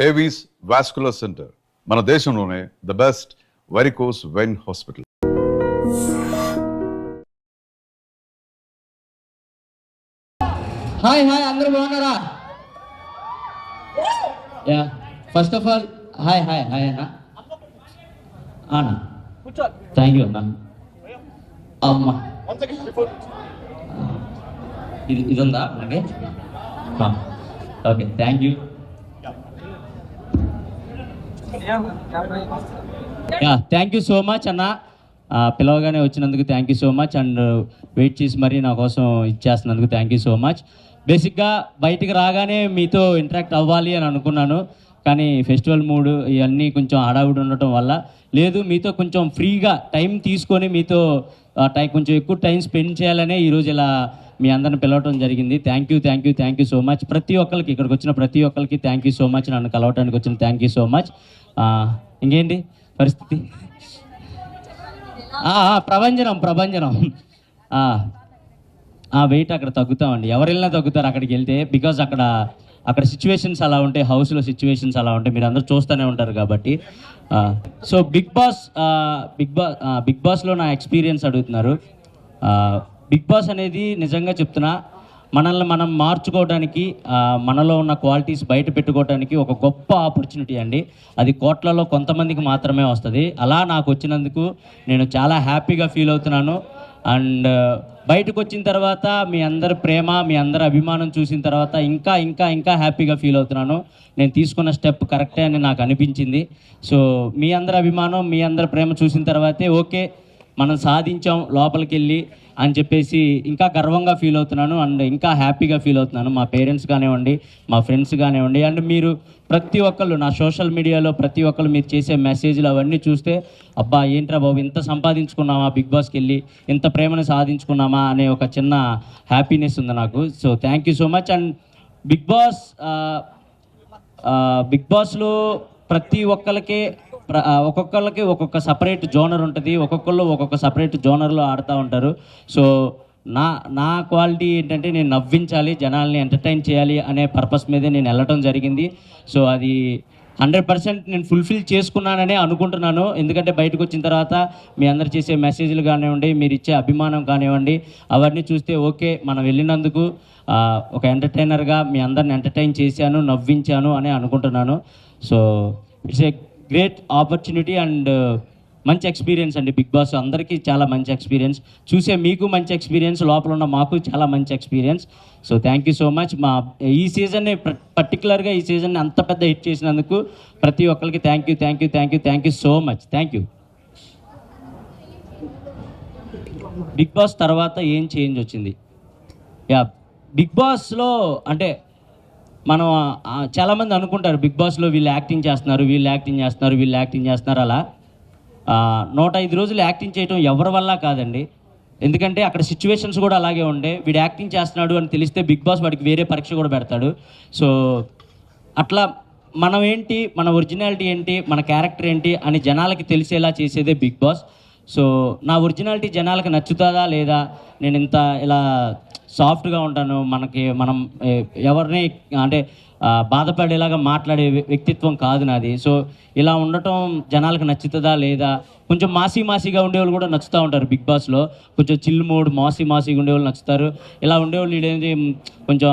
Avis vascular centre మన దేశంలోనే the best varicose vein hospital. Hi hi అందరూ బాగున్నారా? Ya first of all hi hi hi అన్న. అన్న థ్యాంక్ యూ అన్న. అమ్మ ఇది ఉందా అలాగే? Okay thank you. Ya thank you so much అన్న. పిలవగానే వచ్చినందుకు thank you so much and wait చేసి మరీ నా కోసం ఇచ్చేస్తున్నందుకు థ్యాంక్ యూ సో మచ్. బేసిక్గా బయటికి రాగానే మీతో ఇంటరాక్ట్ అవ్వాలి అని అనుకున్నాను, కానీ ఫెస్టివల్ మూడు ఇవన్నీ కొంచెం హడావుడి ఉండటం వల్ల లేదు, మీతో కొంచెం ఫ్రీగా టైం తీసుకొని మీతో కొంచెం ఎక్కువ టైం స్పెండ్ చేయాలనే ఈరోజు ఇలా మీ అందరిని పిలవటం జరిగింది. Thank you thank you thank you so much. ప్రతి ఒక్కరికి ఇక్కడికి వచ్చిన ప్రతి ఒక్కరికి థ్యాంక్ యూ సో మచ్. నన్ను కలవటానికి వచ్చిన థ్యాంక్ యూ సో మచ్. ఇంకేంటి పరిస్థితి? ప్రభంజనం వెయిట్ అక్కడ తగ్గుతామండి, ఎవరు వెళ్ళినా తగ్గుతారు అక్కడికి వెళ్తే. బికాజ్ అక్కడ సిచ్యువేషన్స్ అలా ఉంటాయి, హౌస్లో సిచ్యువేషన్స్ అలా ఉంటాయి, మీరు అందరూ చూస్తూనే ఉంటారు కాబట్టి. సో బిగ్ బాస్లో నా ఎక్స్పీరియన్స్ అడుగుతున్నారు. బిగ్ బాస్ అనేది నిజంగా చెప్తున్నా మనల్ని మనం మార్చుకోవడానికి, మనలో ఉన్న క్వాలిటీస్ బయట పెట్టుకోవడానికి ఒక గొప్ప ఆపర్చునిటీ అండి. అది కోట్లలో కొంతమందికి మాత్రమే వస్తుంది. అలా నాకు వచ్చినందుకు నేను చాలా హ్యాపీగా ఫీల్ అవుతున్నాను. అండ్ బయటకు వచ్చిన తర్వాత మీ అందరి ప్రేమ, మీ అందరి అభిమానం చూసిన తర్వాత ఇంకా ఇంకా ఇంకా హ్యాపీగా ఫీల్ అవుతున్నాను. నేను తీసుకున్న స్టెప్ కరెక్టే అని నాకు అనిపించింది. సో మీ అందరి అభిమానం, మీ అందరి ప్రేమ చూసిన తర్వాతే ఓకే మనం సాధించాం లోపలికి వెళ్ళి అని చెప్పేసి ఇంకా గర్వంగా ఫీల్ అవుతున్నాను అండ్ ఇంకా హ్యాపీగా ఫీల్ అవుతున్నాను. మా పేరెంట్స్ కానివ్వండి, మా ఫ్రెండ్స్ కానివ్వండి, అండ్ మీరు ప్రతి ఒక్కళ్ళు నా సోషల్ మీడియాలో ప్రతి ఒక్కళ్ళు మీరు చేసే మెసేజ్లు అవన్నీ చూస్తే అబ్బా ఏంట్రా బాబు ఇంత సంపాదించుకున్నామా, బిగ్ బాస్కి వెళ్ళి ఇంత ప్రేమను సాధించుకున్నామా అనే ఒక చిన్న హ్యాపీనెస్ ఉంది నాకు. So thank you so much. And Bigg బాస్లో ప్రతి ఒక్కరికి ఒక్కొక్కళ్ళకి ఒక్కొక్క సపరేట్ జోనర్ ఉంటుంది, ఒక్కొక్కళ్ళు ఒక్కొక్క సపరేట్ జోనర్లో ఆడుతూ ఉంటారు. సో నా క్వాలిటీ ఏంటంటే నేను నవ్వించాలి, జనాల్ని ఎంటర్టైన్ చేయాలి అనే పర్పస్ మీదే నేను వెళ్ళటం జరిగింది. సో అది 100% నేను ఫుల్ఫిల్ చేసుకున్నాననే అనుకుంటున్నాను. ఎందుకంటే బయటకు వచ్చిన తర్వాత మీ అందరు చేసే మెసేజ్లు కానివ్వండి, మీరు ఇచ్చే అభిమానం కానివ్వండి, అవన్నీ చూస్తే ఓకే మనం వెళ్ళినందుకు ఒక ఎంటర్టైనర్గా మీ అందరిని ఎంటర్టైన్ చేశాను, నవ్వించాను అని అనుకుంటున్నాను. So it's a great opportunity and మంచి ఎక్స్పీరియన్స్ అండి. బిగ్ బాస్ అందరికీ చాలా మంచి ఎక్స్పీరియన్స్, చూసే మీకు మంచి ఎక్స్పీరియన్స్, లోపల ఉన్న మాకు చాలా మంచి experience. So thank you so much. ఈ సీజన్ని పర్టికులర్గా ఈ సీజన్ని అంత పెద్ద హిట్ చేసినందుకు ప్రతి ఒక్కరికి thank you thank you thank you thank you so much. Thank you. Bigg Boss తర్వాత ఏం చేంజ్ వచ్చింది? యా బిగ్ బాస్లో అంటే మనం చాలామంది అనుకుంటారు బిగ్ బాస్లో వీళ్ళు యాక్టింగ్ చేస్తున్నారు అలా 105 రోజులు యాక్టింగ్ చేయడం ఎవరి వల్ల కాదండి. ఎందుకంటే అక్కడ సిచ్యువేషన్స్ కూడా అలాగే ఉండే. వీడు యాక్టింగ్ చేస్తున్నాడు అని తెలిస్తే బిగ్ బాస్ వాడికి వేరే పరీక్ష కూడా పెడతాడు. సో అట్లా మనం ఏంటి, మన ఒరిజినాలిటీ ఏంటి, మన క్యారెక్టర్ ఏంటి అని జనాలకి తెలిసేలా చేసేదే బిగ్ బాస్. సో నా ఒరిజినాలిటీ జనాలకి నచ్చుతుందా లేదా, నేను ఇంత ఇలా సాఫ్ట్గా ఉంటాను, మనం ఎవరిని అంటే బాధపడేలాగా మాట్లాడే వ్యక్తిత్వం కాదు నాది. సో ఇలా ఉండటం జనాలకు నచ్చుతుందా లేదా, కొంచెం మాసీగా ఉండేవాళ్ళు కూడా నచ్చుతూ ఉంటారు బిగ్ బాస్లో. కొంచెం చిల్ మూడ్ మాసీగా ఉండేవాళ్ళు నచ్చుతారు. ఇలా ఉండేవాళ్ళు ఇదేంటి కొంచెం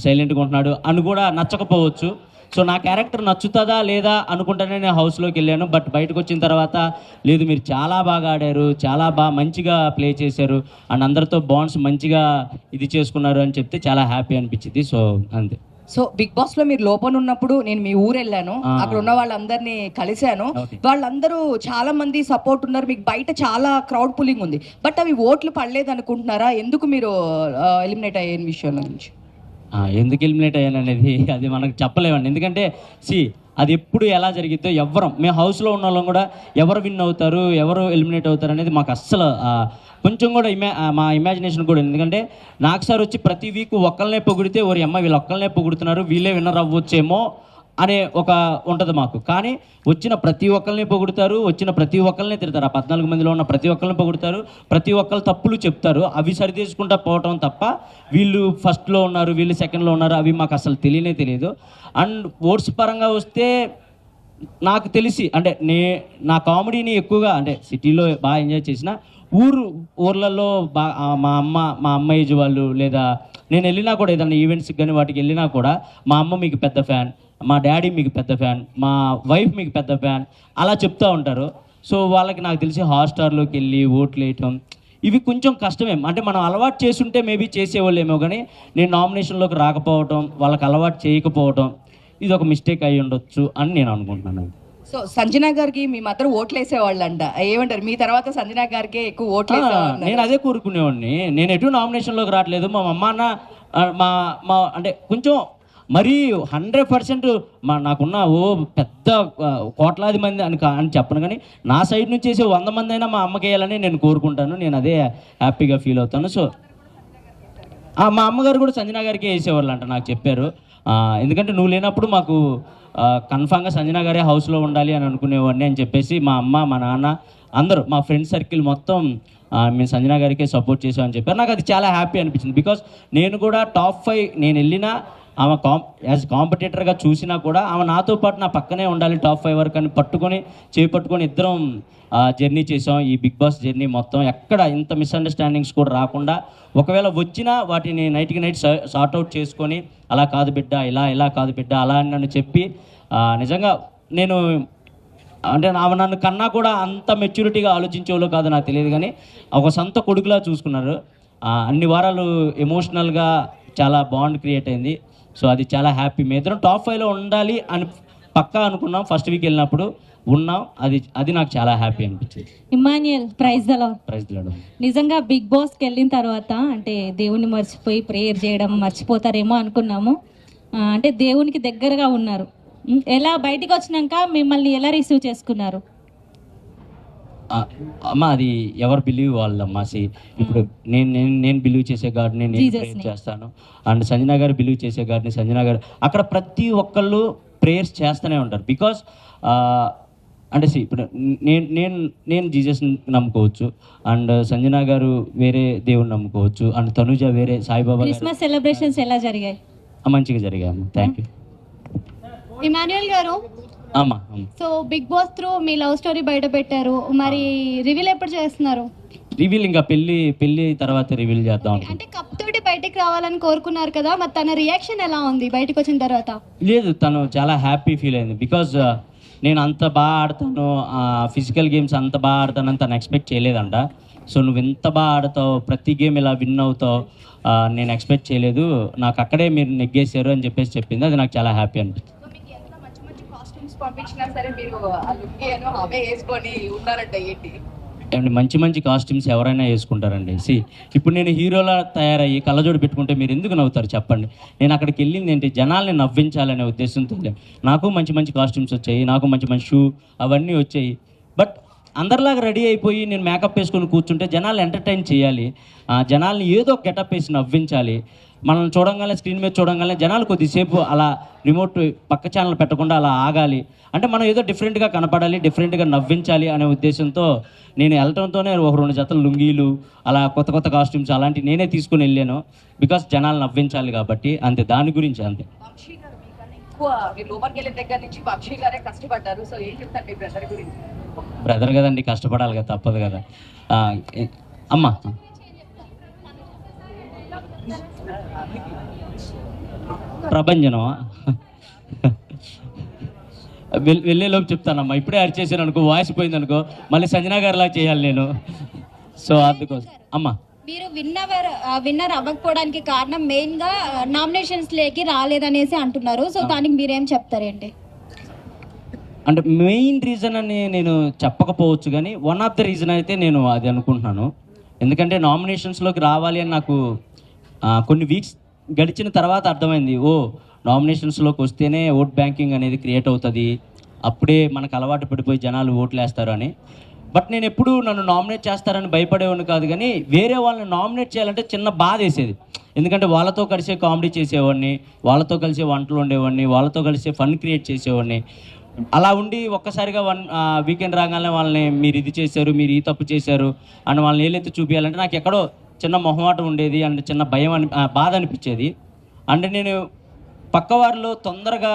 సైలెంట్గా ఉంటున్నాడు అని కూడా నచ్చకపోవచ్చు. సో నా క్యారెక్టర్ నచ్చుతుందా లేదా అనుకుంటానే నేను హౌస్లోకి వెళ్ళాను. బట్ బయటకు వచ్చిన తర్వాత లేదు, మీరు చాలా బాగా ఆడారు, చాలా మంచిగా ప్లే చేశారు అండ్ అందరితో బాండ్స్ మంచిగా ఇది చేసుకున్నారు అని చెప్తే చాలా హ్యాపీ అనిపించింది. సో అంతే. సో బిగ్ బాస్ లో మీరు లోపల ఉన్నప్పుడు నేను మీ ఊరు వెళ్ళాను, అక్కడ ఉన్న వాళ్ళందరినీ కలిశాను. వాళ్ళందరూ చాలా మంది సపోర్ట్ ఉన్నారు, మీకు బయట చాలా క్రౌడ్ పుల్లింగ్ ఉంది. బట్ అవి ఓట్లు పడలేదు అనుకుంటున్నారా? ఎందుకు మీరు ఎలిమినేట్ అయ్యే విషయం నుంచి? ఎందుకు ఎలిమినేట్ అయ్యాను అనేది అది మనకు చెప్పలేమండి. ఎందుకంటే అది ఎప్పుడు ఎలా జరిగితే మేము హౌస్లో ఉన్న వాళ్ళం కూడా ఎవరు విన్ అవుతారు, ఎవరు ఎలిమినేట్ అవుతారు అనేది మాకు అస్సలు కొంచెం కూడా మా ఇమాజినేషన్ కూడా. ఎందుకంటే నాకు సార్ వచ్చి ప్రతి వీక్ ఒక్కళ్ళనే పొగిడితే వీళ్ళు ఒక్కళ్ళనే పొగుడుతున్నారు, వీళ్ళే విన్నర్ అవ్వచ్చేమో అనే ఒక ఉంటుంది మాకు. కానీ వచ్చిన ప్రతి ఒక్కరిని పొగుడుతారు, వచ్చిన ప్రతి ఒక్కరిని తిడతారు. ఆ 14 మందిలో ఉన్న ప్రతి ఒక్కరిని పొగుడుతారు, ప్రతి ఒక్కరు తప్పులు చెప్తారు. అవి సరిదేసుకుంటా పోవటం తప్ప వీళ్ళు ఫస్ట్లో ఉన్నారు, వీళ్ళు సెకండ్లో ఉన్నారు, అవి మాకు అసలు తెలియదు. అండ్ ఓట్స్ పరంగా వస్తే నాకు తెలిసి అంటే నా కామెడీని ఎక్కువగా అంటే సిటీలో బాగా ఎంజాయ్ చేసిన, ఊర్లలో మా అమ్మ ఏజ్ వాళ్ళు లేదా నేను వెళ్ళినా కూడా ఏదైనా ఈవెంట్స్కి కానీ వాటికి వెళ్ళినా కూడా మా అమ్మ మీకు పెద్ద ఫ్యాన్, మా డాడీ మీకు పెద్ద ఫ్యాన్, మా వైఫ్ మీకు పెద్ద ఫ్యాన్ అలా చెప్తూ ఉంటారు. సో వాళ్ళకి నాకు తెలిసి హాట్స్టార్లోకి వెళ్ళి ఓట్లు వేయటం ఇవి కొంచెం కష్టమే. అంటే మనం అలవాటు చేసుంటే మేబీ చేసేవాళ్ళేమో, కానీ నేను నామినేషన్లోకి రాకపోవటం, వాళ్ళకి అలవాటు చేయకపోవటం ఇది ఒక మిస్టేక్ అయి ఉండొచ్చు అని నేను అనుకుంటున్నాను. సో సంజన గారికి మీ మదర్ ఓట్లు వేసేవాళ్ళంట, ఏమంటారు? మీ తర్వాత సంజన గారికి ఎక్కువ ఓట్లు వేసేవాళ్ళు. నేను అదే కోరుకునేవాడిని. నేను ఎటు నామినేషన్లోకి రావట్లేదు. మా అమ్మ అన్న మా అంటే కొంచెం మరీ 100% నాకున్న పెద్ద కోట్లాది మంది అని చెప్పను, కానీ నా సైడ్ నుంచి వేసే 100 మంది అయినా మా అమ్మకి వేయాలని నేను కోరుకుంటాను. నేను అదే హ్యాపీగా ఫీల్ అవుతాను. సో మా అమ్మగారు కూడా సంజన గారికి వేసేవాళ్ళు అంట, నాకు చెప్పారు. ఎందుకంటే నువ్వు లేనప్పుడు మాకు కన్ఫామ్గా సంజన గారే హౌస్లో ఉండాలి అని అనుకునేవాడిని అని చెప్పేసి మా అమ్మ, మా నాన్న అందరూ, మా ఫ్రెండ్ సర్కిల్ మొత్తం మేము సంజన గారికే సపోర్ట్ చేసామని చెప్పారు. నాకు అది చాలా హ్యాపీ అనిపించింది. బికాస్ నేను కూడా టాప్ 5 నేను వెళ్ళినా ఆమె యాజ్ కాంపిటేటర్గా చూసినా కూడా ఆమె నాతో పాటు నా పక్కనే ఉండాలి టాప్ 5 వరకు అని చేపట్టుకొని ఇద్దరం జర్నీ చేసాం. ఈ బిగ్ బాస్ జర్నీ మొత్తం ఎక్కడ ఇంత మిస్అండర్స్టాండింగ్స్ కూడా రాకుండా, ఒకవేళ వచ్చినా వాటిని నైట్కి నైట్ సార్ట్అవుట్ చేసుకొని అలా కాదు బిడ్డ, ఇలా కాదు బిడ్డ అలా అని నన్ను చెప్పి నిజంగా నేను అంటే ఆమె నన్ను కన్నా కూడా అంత మెచ్యూరిటీగా ఆలోచించేవాళ్ళు కాదు నాకు తెలియదు, కానీ ఒక సొంత కొడుకులా చూసుకున్నారు. అన్ని వారాలు ఎమోషనల్గా చాలా బాండ్ క్రియేట్ అయింది. సో అది చాలా హ్యాపీ. మీ ఇద్దరం టాప్ 5లో ఉండాలి అని పక్కా అనుకున్నాం. ఫస్ట్ వీక్ వెళ్ళినప్పుడు ఉన్నాం. అది నాకు చాలా హ్యాపీ అనిపించింది. Emmanuel, praise the Lord. Praise the Lord. నిజంగా బిగ్ బాస్కి వెళ్ళిన తర్వాత అంటే దేవుని మర్చిపోయి ప్రేయర్ చేయడం మర్చిపోతారేమో అనుకున్నాము. అంటే దేవునికి దగ్గరగా ఉన్నారు. ఎలా బయటికి వచ్చినాక మిమ్మల్ని ఎలా రిసీవ్ చేసుకున్నారు? అమ్మ అది ఎవరు బిలీవ్ వాళ్ళమ్మా. ఇప్పుడు నేను బిలీవ్ చేసే గాడిని నేను ప్రేయర్ చేస్తాను, అండ్ సంజన గారు బిలీవ్ చేసే గాడిని సంజన గారు, అక్కడ ప్రతి ఒక్కళ్ళు ప్రేయర్స్ చేస్తూనే ఉంటారు. బికాస్ అంటే ఇప్పుడు నేను జీసస్ని నమ్ముకోవచ్చు, అండ్ సంజన గారు వేరే దేవుని నమ్ముకోవచ్చు, అండ్ తనుజ వేరే సాయిబాబా. క్రిస్మస్ సెలబ్రేషన్స్ ఎలా జరిగాయి? మంచిగా జరిగాయి. Thank you. Emmanuel garu, so Bigg Boss through మీ లవ్ స్టోరీ బయట పెట్టారు, మరి రివీల్ ఎప్పుడు చేస్తున్నారు? రివీల్ ఇంకా పెళ్లి తర్వాత రివీల్ చేద్దాం. అంటే కప్ తోటి బయటకు రావాలని కోరుకున్నారు కదా, మరి తన రియాక్షన్ ఎలా ఉంది బయటకు వచ్చిన తర్వాత? లేదు, తను చాలా హ్యాపీ ఫీల్ అయింది. బికాజ్ నేను అంత బాగా ఆడతాను, ఫిజికల్ గేమ్స్ అంత బాగా ఆడతానని తను ఎక్స్పెక్ట్ చేయలేదంట. సో నువ్వు ఎంత బాగా ఆడతావు, ప్రతి గేమ్ ఇలా విన్ అవుతావు, నేను ఎక్స్పెక్ట్ చేయలేదు, నాకు అక్కడే మీరు నెగ్గేశారు అని చెప్పేసి చెప్పింది. అది నాకు చాలా హ్యాపీ అనిపించింది. పంపించినా సరే మీరు అవే వేసుకొని ఉన్నారంట ఏంటి? ఏమంటే మంచి కాస్ట్యూమ్స్ ఎవరైనా వేసుకుంటారండి. ఇప్పుడు నేను హీరోలా తయారయ్యి కళ్ళజోడు పెట్టుకుంటే మీరు ఎందుకు నవ్వుతారు చెప్పండి? నేను అక్కడికి వెళ్ళింది ఏంటి, జనాల్ని నవ్వించాలనే ఉద్దేశంతో. నాకు మంచి కాస్ట్యూమ్స్ వచ్చాయి, నాకు మంచి షూ అవన్నీ వచ్చాయి. బట్ అందరిలాగా రెడీ అయిపోయి నేను మేకప్ వేసుకొని కూర్చుంటే జనాలు ఎంటర్టైన్ చేయాలి, జనాల్ని ఏదో గెటప్ వేసి నవ్వించాలి. మనం చూడంగానే స్క్రీన్ మీద చూడంగానే జనాలు కొద్దిసేపు అలా రిమోట్ పక్క ఛానల్ పెట్టకుండా అలా ఆగాలి. అంటే మనం ఏదో డిఫరెంట్గా కనపడాలి, డిఫరెంట్గా నవ్వించాలి అనే ఉద్దేశంతో నేను వెళ్ళటంతోనే ఒక 2 జతలు లుంగీలు అలా కొత్త కాస్ట్యూమ్స్ అలాంటివి నేనే తీసుకుని వెళ్ళాను. బికాస్ జనాలు నవ్వించాలి కాబట్టి, అంతే, దాని గురించి అంతే. బ్రదర్ కదండి, కష్టపడాలి కదా, తప్పదు కదా. అమ్మా ప్రభంజనమా వెళ్ళేలోపు చెప్తానమ్మా. ఇప్పుడే అరిచేసాను అనుకో, వాయిస్ పోయింది అనుకో, మళ్ళీ సంజనా గారిలా చేయాలి నేను. సో అందుకోసం అమ్మా. మీరు విన్నర్ అవ్వకపోవడానికి కారణం మెయిన్ గా నామినేషన్స్ లేకి రాలేదనేసి అంటున్నారు. సో దానికి మీరేం చెప్తారేంటి? అంటే మెయిన్ రీజన్ అని నేను చెప్పకపోవచ్చు, కానీ వన్ ఆఫ్ ద రీజన్ అయితే నేను అది అనుకుంటున్నాను. ఎందుకంటే నామినేషన్స్లోకి రావాలి అని నాకు కొన్ని వీక్స్ గడిచిన తర్వాత అర్థమైంది, నామినేషన్స్లోకి వస్తేనే ఓట్ బ్యాంకింగ్ అనేది క్రియేట్ అవుతుంది, అప్పుడే మనకు అలవాటు పడిపోయి జనాలు ఓట్లు వేస్తారు అని. బట్ నేను ఎప్పుడు నన్ను నామినేట్ చేస్తారని భయపడేవాడిని కాదు, కానీ వేరే వాళ్ళని నామినేట్ చేయాలంటే చిన్న బాధ వేసేది. ఎందుకంటే వాళ్ళతో కలిసే కామెడీ చేసేవాడిని, వాళ్ళతో కలిసే వంటలు వండేవాడిని, వాళ్ళతో కలిసే ఫన్ క్రియేట్ చేసేవాడిని. అలా ఉండి ఒక్కసారిగా వీకెండ్ రాగానే వాళ్ళని మీరు ఇది చేశారు, మీరు ఈ తప్పు చేశారు అని వాళ్ళని ఏలైతే చూపించాలంటే నాకు ఎక్కడో చిన్న మొహమాటం ఉండేది అండ్ చిన్న భయం బాధ అనిపించేది. అంటే నేను పక్కవారిలో తొందరగా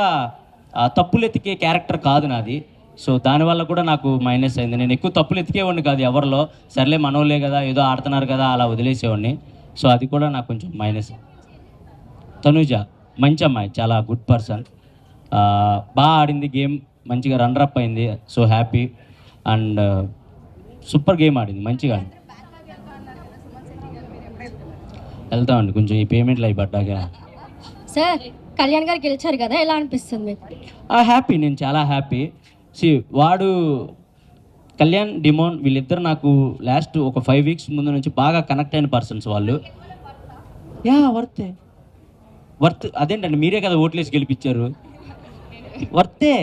తప్పులు ఎతికే క్యారెక్టర్ కాదు నాది. సో దానివల్ల కూడా నాకు మైనస్ అయింది. నేను ఎక్కువ తప్పులు ఎతికేవాడిని కాదు ఎవరిలో, సర్లే మనోళ్ళే కదా ఏదో ఆడుతున్నారు కదా అలా వదిలేసేవాడిని. సో అది కూడా నాకు కొంచెం మైనస్. తనుజ మంచి అమ్మాయి, చాలా గుడ్ పర్సన్, బాగా ఆడింది గేమ్, మంచిగా రన్నరప్ అయింది. So happy and super game ఆడింది, మంచిగా ఆడింది. వెళ్తామండి కొంచెం ఈ పేమెంట్లు అవి పడ్డాక. సార్ కళ్యాణ్ గారు గెలిచారు కదా, ఎలా అనిపిస్తుంది మీకు? హ్యాపీ, నేను చాలా హ్యాపీ. వాడు కళ్యాణ్ డిమోన్ వీళ్ళిద్దరు నాకు లాస్ట్ ఒక 5 వీక్స్ ముందు నుంచి బాగా కనెక్ట్ అయిన పర్సన్స్ వాళ్ళు. వర్త్ అదేంటండి, మీరే కదా ఓట్లేసి గెలిపించారు. వర్తే.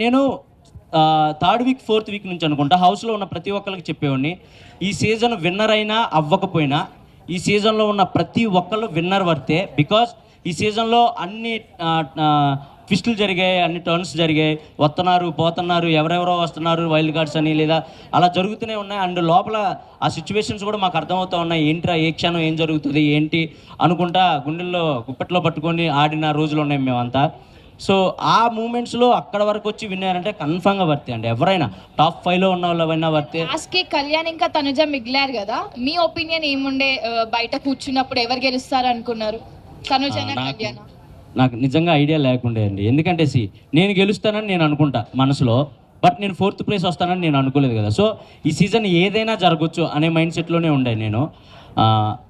నేను 3rd వీక్ 4th వీక్ నుంచి అనుకుంటా హౌస్లో ఉన్న ప్రతి ఒక్కరికి చెప్పేవాడిని, ఈ సీజన్ విన్నర్ అయినా అవ్వకపోయినా ఈ సీజన్లో ఉన్న ప్రతి ఒక్కళ్ళు విన్నర్ వర్తే. బికాస్ ఈ సీజన్లో అన్ని ట్విస్టులు జరిగాయి, అన్ని టర్న్స్ జరిగాయి, వస్తున్నారు పోతున్నారు, ఎవరెవరో వస్తున్నారు వైల్డ్ కార్డ్స్ అని లేదా అలా జరుగుతూనే ఉన్నాయి. అండ్ లోపల ఆ సిచ్యువేషన్స్ కూడా మాకు అర్థమవుతూ ఉన్నాయి, ఏంట్రా ఏ క్షణం ఏం జరుగుతుంది ఏంటి అనుకుంటా గుండెల్లో గుప్పెట్లో పట్టుకొని ఆడిన రోజులు ఉన్నాయి మేమంతా. సో ఆ మూమెంట్స్లో అక్కడ వరకు వచ్చి విన్నారంటే కన్ఫామ్గా వర్తే అండి. ఎవరైనా టాప్ 5లో ఉన్న వాళ్ళైనా వర్తే. లాస్ట్కి కళ్యాణ్ ఇంకా తనుజ మిగిలారు కదా, మీ ఒపీనియన్ ఏముండే? బయట కూర్చున్నప్పుడు ఎవరు గెలుస్తారు అనుకున్నారు, తనుజనా కళ్యాణ్? నాకు నిజంగా ఐడియా లేకుండే అండి. ఎందుకంటే నేను గెలుస్తానని నేను అనుకుంటా మనసులో, బట్ నేను 4th ప్లేస్ వస్తానని నేను అనుకోలేదు కదా. సో ఈ సీజన్ ఏదైనా జరగచ్చు అనే మైండ్ సెట్లోనే ఉండే నేను.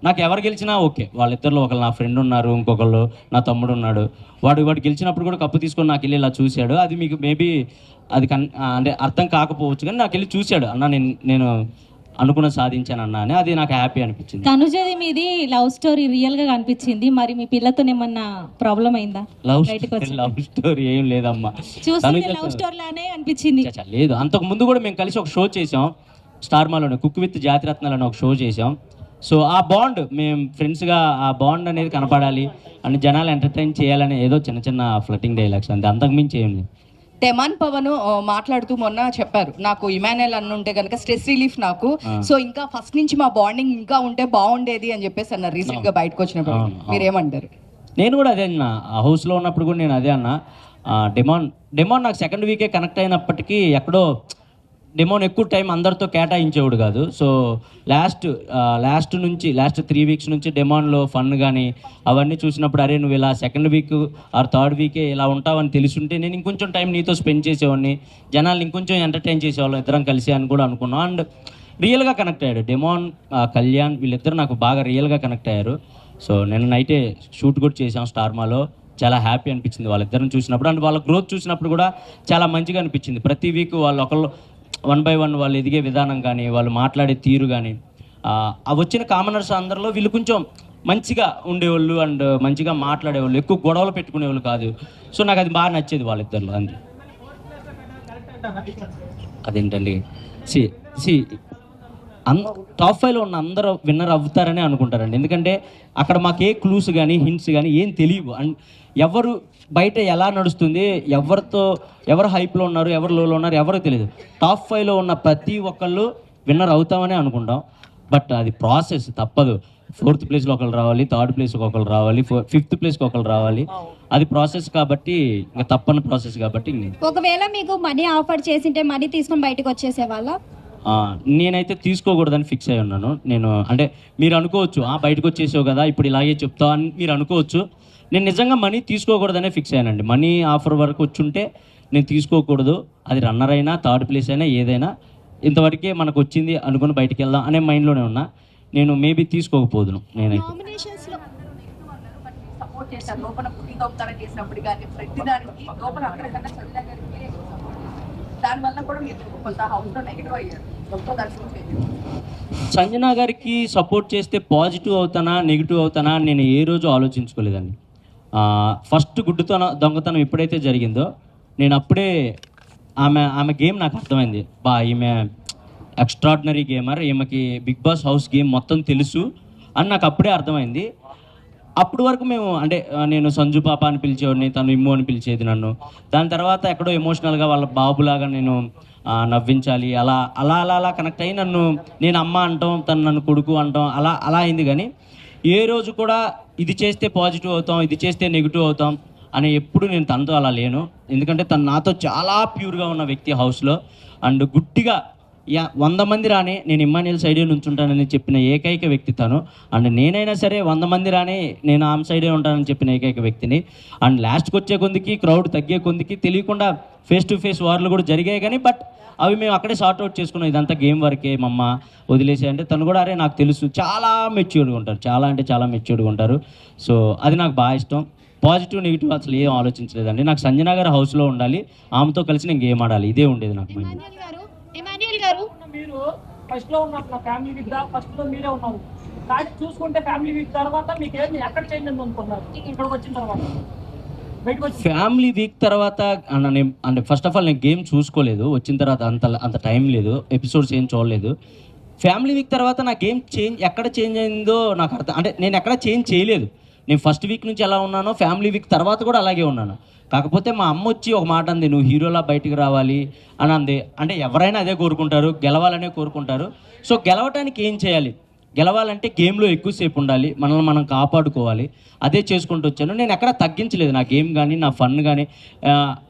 నాకు ఎవరు గెలిచినా ఓకే. వాళ్ళిద్దరిలో ఒకళ్ళు నా ఫ్రెండ్ ఉన్నారు, ఇంకొకళ్ళు నా తమ్ముడు ఉన్నాడు. వాడు గెలిచినప్పుడు కూడా కప్పు తీసుకొని నాకు వెళ్ళి ఇలా చూశాడు. అది మీకు మేబీ అది అంటే అర్థం కాకపోవచ్చు, కానీ నాకు వెళ్ళి చూశాడు, అన్న నేను అనుకున్న సాధించాను అన్న అని. అది నాకు హ్యాపీ అనిపించింది. తనుజది మీది లవ్ స్టోరీ రియల్ గా కనిపించింది, మరి మీ పిల్లతో ఏమన్నా ప్రాబ్లం అయిందా? లవ్ స్టోరీ ఏం లేదమ్మా, చూస్తే లవ్ స్టోరీ లానే అనిపించింది. లేదు, అంతకు ముందు కూడా మేము కలిసి ఒక షో చేసాం స్టార్మాలోనే, కుక్ విత్ జాతిరత్నాలు అని ఒక షో చేసాం. సో ఆ బాండ్ మేము ఫ్రెండ్స్గా ఆ బాండ్ అనేది కనపడాలి అని జనాలు ఎంటర్టైన్ చేయాలని ఏదో చిన్న ఫ్లటింగ్ డైలాగ్స్ అంతే, అంతకుమించి ఏం లేదు. తెమాన్ పవన్ మాట్లాడుతూ మొన్న చెప్పారు, నాకు ఇమాన్యుయల్ అన్న ఉంటే కనుక స్ట్రెస్ రిలీఫ్ నాకు, సో ఇంకా ఫస్ట్ నుంచి మా బాండింగ్ ఇంకా ఉంటే బాగుండేది అని చెప్పేసి అన్నారు రీసెంట్ గా బయటకు వచ్చినప్పుడు. మీరేమంటారు? నేను కూడా అదే అన్న, ఆ హౌస్లో ఉన్నప్పుడు కూడా నేను అదే అన్న. డెమాన్ నాకు 2nd వీకే కనెక్ట్ అయినప్పటికీ ఎక్కడో డెమోన్ ఎక్కువ టైం అందరితో కేటాయించేవాడు కాదు. సో లాస్ట్ 3 వీక్స్ నుంచి డెమోన్లో ఫన్ కానీ అవన్నీ చూసినప్పుడు, అరే నువ్వు ఇలా 2nd వీక్ ఆర్ 3rd వీకే ఇలా ఉంటావని తెలుసుంటే నేను ఇంకొంచెం టైం నీతో స్పెండ్ చేసేవాడిని, జనాలు ఇంకొంచెం ఎంటర్టైన్ చేసేవాళ్ళం ఇద్దరం కలిసి అని కూడా అనుకున్నాం. అండ్ రియల్గా కనెక్ట్ అయ్యాడు డెమోన్, కళ్యాణ్ వీళ్ళిద్దరు నాకు బాగా రియల్గా కనెక్ట్ అయ్యారు. సో నేను నైటే షూట్ కూడా చేసాం స్టార్మాలో, చాలా హ్యాపీ అనిపించింది వాళ్ళిద్దరిని చూసినప్పుడు. అండ్ వాళ్ళ గ్రోత్ చూసినప్పుడు కూడా చాలా మంచిగా అనిపించింది. ప్రతి వీక్ వాళ్ళు ఒకళ్ళు 1 by 1 వాళ్ళు ఎదిగే విధానం కానీ, వాళ్ళు మాట్లాడే తీరు కానీ, ఆ వచ్చిన కామనర్స్ అందరిలో వీళ్ళు కొంచెం మంచిగా ఉండేవాళ్ళు అండ్ మంచిగా మాట్లాడేవాళ్ళు, ఎక్కువ గొడవలు పెట్టుకునేవాళ్ళు కాదు. సో నాకు అది బాగా నచ్చేది వాళ్ళిద్దరిలో. అంతే. అదేంటండి, టాప్ 5లో ఉన్న అందరూ విన్నర్ అవుతారని అనుకుంటారండి. ఎందుకంటే అక్కడ మాకు ఏ క్లూస్ కానీ హింట్స్ కానీ ఏం తెలియవు. అండ్ ఎవరు బయట ఎలా నడుస్తుంది, ఎవరు హైప్లో ఉన్నారు, ఎవరు లోలో ఉన్నారు ఎవరో తెలియదు. టాప్ 5లో ఉన్న ప్రతి ఒక్కళ్ళు విన్నర్ అవుతామని అనుకుంటాం, బట్ అది ప్రాసెస్, తప్పదు. 4th ప్లేస్లో ఒకళ్ళు రావాలి, 3rd ప్లేస్కి ఒకళ్ళు రావాలి, 5th ప్లేస్కి ఒకళ్ళు రావాలి. అది ప్రాసెస్ కాబట్టి, ఇంకా తప్పని ప్రాసెస్ కాబట్టి. ఒకవేళ మీకు మనీ ఆఫర్ చేసింటే మనీ తీసుకొని బయటకు వచ్చేసేవాళ్ళ? నేనైతే తీసుకోకూడదని ఫిక్స్ అయి ఉన్నాను. నేను అంటే మీరు అనుకోవచ్చు, బయటకు వచ్చేసావు కదా ఇప్పుడు ఇలాగే చెప్తావు అని మీరు అనుకోవచ్చు. నేను నిజంగా మనీ తీసుకోకూడదనే ఫిక్స్ అయ్యానండి. మనీ ఆఫర్ వరకు వచ్చుంటే నేను తీసుకోకూడదు, అది రన్నర్ అయినా 3rd ప్లేస్ అయినా ఏదైనా ఇంతవరకే మనకు వచ్చింది అనుకుని బయటికి వెళ్దాం అనే మైండ్లోనే ఉన్నా. నేను మేబీ తీసుకోకపోదును. నేనైతే సంజన గారికి సపోర్ట్ చేస్తే పాజిటివ్ అవుతానా నెగిటివ్ అవుతానా నేను ఏ రోజు ఆలోచించుకోలేదండి. ఫస్ట్ దొంగతనం ఎప్పుడైతే జరిగిందో నేను అప్పుడే ఆమె గేమ్ నాకు అర్థమైంది. ఈమె ఎక్స్ట్రాడినరీ గేమర్, ఈమెకి బిగ్ బాస్ హౌస్ గేమ్ మొత్తం తెలుసు అని నాకు అప్పుడే అర్థమైంది. అప్పటి వరకు మేము అంటే నేను సంజు పాప అని పిలిచేవాడిని, తను ఇమ్ము అని పిలిచేది నన్ను. దాని తర్వాత ఎక్కడో ఎమోషనల్గా వాళ్ళ బాబులాగా నేను నవ్వించాలి, అలా అలా అలా అలా కనెక్ట్ అయ్యి నేను అమ్మ అంటాం, తను నన్ను కొడుకు అంటాం, అలా అలా అయింది. కానీ ఏ రోజు కూడా ఇది చేస్తే పాజిటివ్ అవుతాం, ఇది చేస్తే నెగిటివ్ అవుతాం అని ఎప్పుడు నేను తనతో అలా లేను. ఎందుకంటే తను నాతో చాలా ప్యూర్గా ఉన్న వ్యక్తి హౌస్లో. అండ్ గుట్టిగా 100 మంది రాని నేను ఇమ్మాన్యుయల్ సైడే నుంచుంటానని చెప్పిన ఏకైక వ్యక్తి తను. అండ్ నేనైనా సరే 100 మంది రాని నేను ఆమె సైడే ఉంటానని చెప్పిన ఏకైక వ్యక్తిని. అండ్ లాస్ట్కి వచ్చే కొందికి క్రౌడ్ తగ్గే కొందికి తెలియకుండా ఫేస్ టు ఫేస్ వార్లు కూడా జరిగాయి. కానీ బట్ అవి మేము అక్కడే సార్ట్అవుట్ చేసుకున్నాం. ఇదంతా గేమ్ వరకే మమ్మ వదిలేసి అంటే తను కూడా అరే నాకు తెలుసు, చాలా మెచ్యూర్డ్గా ఉంటారు, చాలా అంటే చాలా మెచ్యూర్డ్గా ఉంటారు. సో అది నాకు బాగా ఇష్టం. పాజిటివ్ నెగిటివ్ అసలు ఏం ఆలోచించలేదండి. నాకు సంజన గారు హౌస్లో ఉండాలి, ఆమెతో కలిసి నేను గేమ్ ఆడాలి, ఇదే ఉండేది నాకు మైండ్. ఇమాన్యుయల్ గారు మీరు ఫస్ట్ లో ఉన్నప్పుడు ఫ్యామిలీ వీక్ ఫస్ట్ లో మీరే ఉన్నారు, కానీ చూసుకుంటే ఫ్యామిలీ వీక్ తర్వాత మీకు ఏమి ఎక్కడ చేంజ్ అయింది అనుకున్నారు ఇక్కడికి వచ్చిన తర్వాత? ఫ్యామిలీ వీక్ తర్వాత అంటే ఫస్ట్ ఆఫ్ ఆల్ నేను గేమ్ చూసుకోలేదు, వచ్చిన తర్వాత అంత టైం లేదు, ఎపిసోడ్స్ ఏం చూడలేదు. ఫ్యామిలీ వీక్ తర్వాత నా గేమ్ ఎక్కడ చేంజ్ అయిందో నాకు అర్థం, అంటే నేను ఎక్కడ చేంజ్ చేయలేదు. నేను ఫస్ట్ వీక్ నుంచి ఎలా ఉన్నానో ఫ్యామిలీ వీక్ తర్వాత కూడా అలాగే ఉన్నాను. కాకపోతే మా అమ్మ వచ్చి ఒక మాట అంది, నువ్వు హీరోలా బయటికి రావాలి అని అంది. అంటే ఎవరైనా అదే కోరుకుంటారు, గెలవాలనే కోరుకుంటారు. సో గెలవటానికి ఏం చేయాలి? గెలవాలంటే గేమ్లో ఎక్కువసేపు ఉండాలి, మనల్ని మనం కాపాడుకోవాలి, అదే చేసుకుంటూ వచ్చాను. నేను ఎక్కడ తగ్గించలేదు నా గేమ్ కానీ నా ఫన్ కానీ.